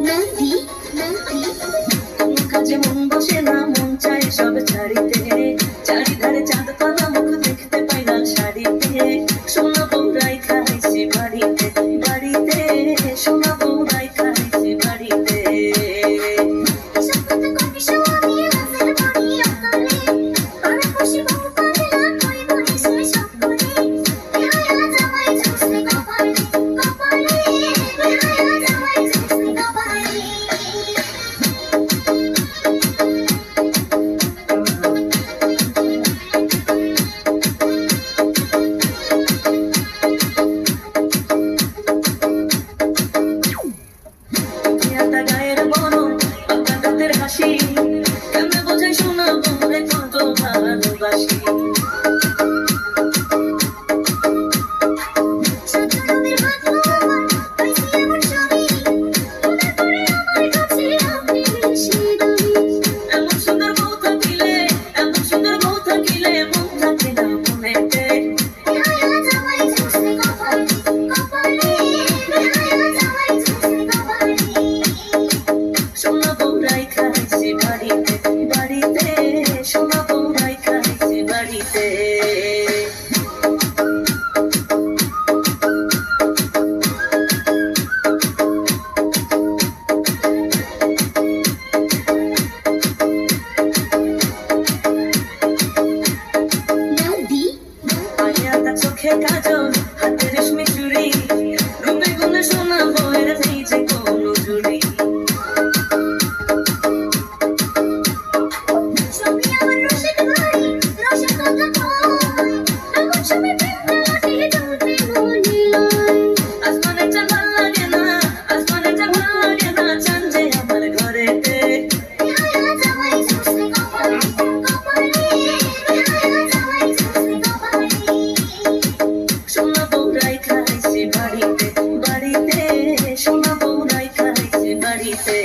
নন্দী নন্দী কোনো কাজে মন বসে না, মন চায় সব ছাড়িতে, চারিধারে চাঁদ পালা মুখ দেখতে পাই না শাড়িতে, সোনা বউরাই খাইছি বাড়িতে বাড়িতে, সোনা বউরাই খাইছি বাড়িতে। গায়ের বরণ পাকা দাঁতের হাসি, কেমনে বোঝাই সোনা বউরে কত ভালোবাসি। এমন সুন্দর বউ থাকিলে, এমন সুন্দর বউ থাকিলে মন থাকে না মনেতে, সোনা বউরাই খাইছি বাড়িতে বাড়িতে, সোনা বউরাই খাইছি বাড়িতে। আয়াতা চোখে কাজল, হাতে রেশমি চুড়ি, রূপে গুণে সোনা বউয়ের নেই যে কোনো জুড়ি। আসমানের চাঁদ ভাল লাগে না, আসমানের চাঁদ ভাল লাগে না, চাঁদ যে আমার ঘরেতে, সোনা বউরাই খাইছি বাড়িতে বাড়িতে, সোনা বউরাই খাইছি বাড়িতে।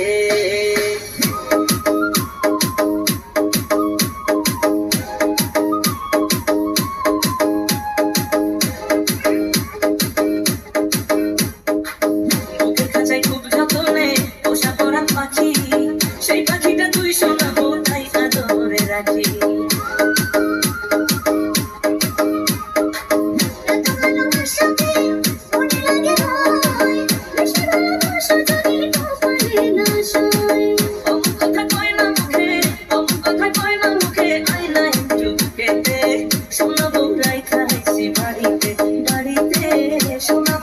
বুকের খাঁচায় খুব যতনে পোষা পরা পাখি, সেই পাখিটা তুই সোনা বউ তাই আদরে রাখি। অমন কথা কয় না মুখে, অমন কথা কয় না মুখে, আয়না একটু বুকেতে, সোনা বউরাই খাইছি বাড়িতে বাড়িতে, সোনা